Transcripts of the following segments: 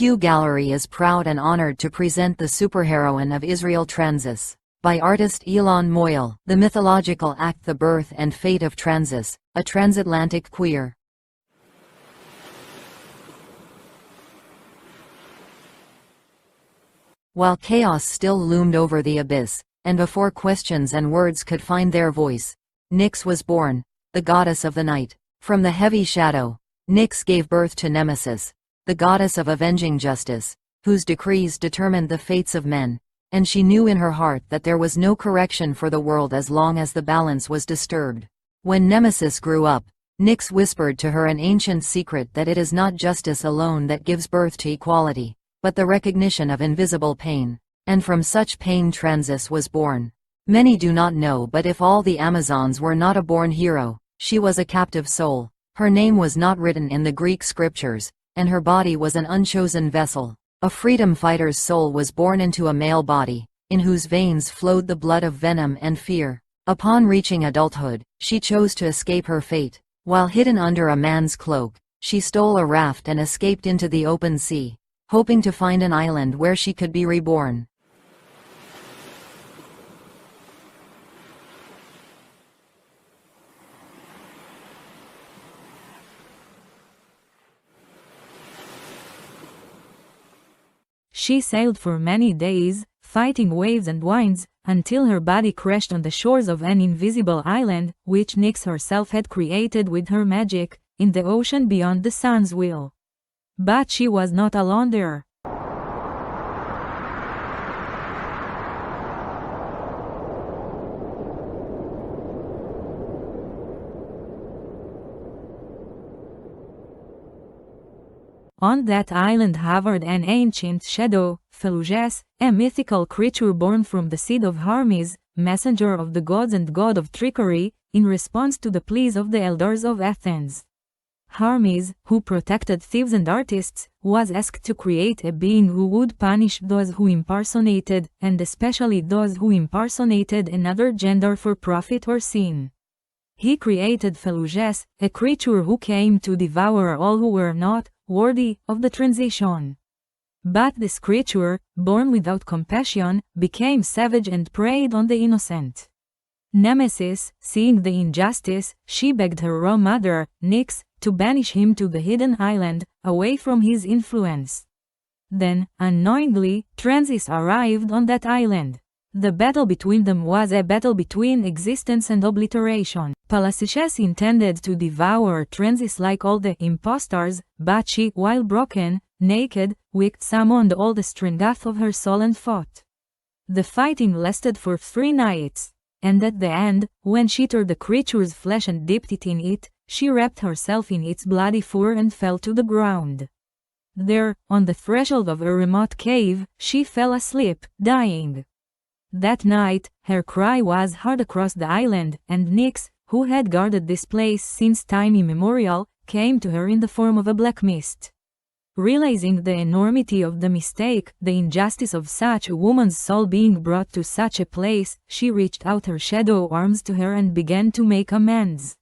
Q Gallery is proud and honored to present the superheroine of Israel TranSis, by artist Elon Moyle, the mythological act The Birth and Fate of TranSis, a transatlantic queer. While chaos still loomed over the abyss, and before questions and words could find their voice, Nyx was born, the goddess of the night. From the heavy shadow, Nyx gave birth to Nemesis, the goddess of avenging justice, whose decrees determined the fates of men, and she knew in her heart that there was no correction for the world as long as the balance was disturbed. When Nemesis grew up, Nyx whispered to her an ancient secret that it is not justice alone that gives birth to equality, but the recognition of invisible pain, and from such pain TranSis was born. Many do not know, but if all the Amazons were not a born hero, she was a captive soul. Her name was not written in the Greek scriptures, and her body was an unchosen vessel. A freedom fighter's soul was born into a male body, in whose veins flowed the blood of venom and fear. Upon reaching adulthood, she chose to escape her fate. While hidden under a man's cloak, she stole a raft and escaped into the open sea, hoping to find an island where she could be reborn. She sailed for many days, fighting waves and winds, until her body crashed on the shores of an invisible island, which Nyx herself had created with her magic, in the ocean beyond the sun's wheel. But she was not alone there. On that island hovered an ancient shadow, Phalluges, a mythical creature born from the seed of Hermes, messenger of the gods and god of trickery, in response to the pleas of the elders of Athens. Hermes, who protected thieves and artists, was asked to create a being who would punish those who impersonated, and especially those who impersonated another gender for profit or sin. He created Phalluges, a creature who came to devour all who were not worthy of the transition. But this creature, born without compassion, became savage and preyed on the innocent. Nemesis, seeing the injustice, she begged her raw mother, Nyx, to banish him to the hidden island, away from his influence. Then, unknowingly, TranSis arrived on that island. The battle between them was a battle between existence and obliteration. Phalluges intended to devour TranSis like all the impostors, but she, while broken, naked, wicked, summoned all the strength of her soul and fought. The fighting lasted for 3 nights, and at the end, when she tore the creature's flesh and dipped it in it, she wrapped herself in its bloody fur and fell to the ground. There, on the threshold of a remote cave, she fell asleep, dying. That night, her cry was heard across the island, and Nyx, who had guarded this place since time immemorial, came to her in the form of a black mist. Realizing the enormity of the mistake, the injustice of such a woman's soul being brought to such a place, she reached out her shadow arms to her and began to make amends.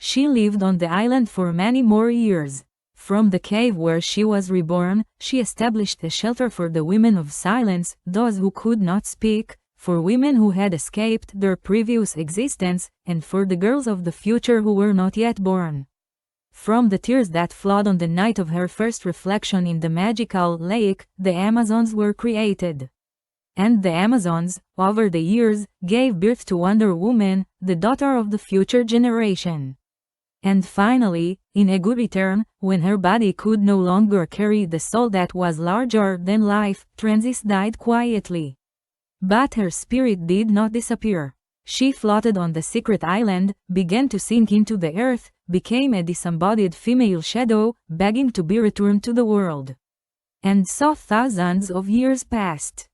She lived on the island for many more years. From the cave where she was reborn, she established a shelter for the women of silence, those who could not speak, for women who had escaped their previous existence, and for the girls of the future who were not yet born. From the tears that flowed on the night of her first reflection in the magical lake, the Amazons were created. And the Amazons, over the years, gave birth to Wonder Woman, the daughter of the future generation. And finally, in a good return, when her body could no longer carry the soul that was larger than life, TranSis died quietly. But her spirit did not disappear. She floated on the secret island, began to sink into the earth, became a disembodied female shadow, begging to be returned to the world. And so thousands of years passed.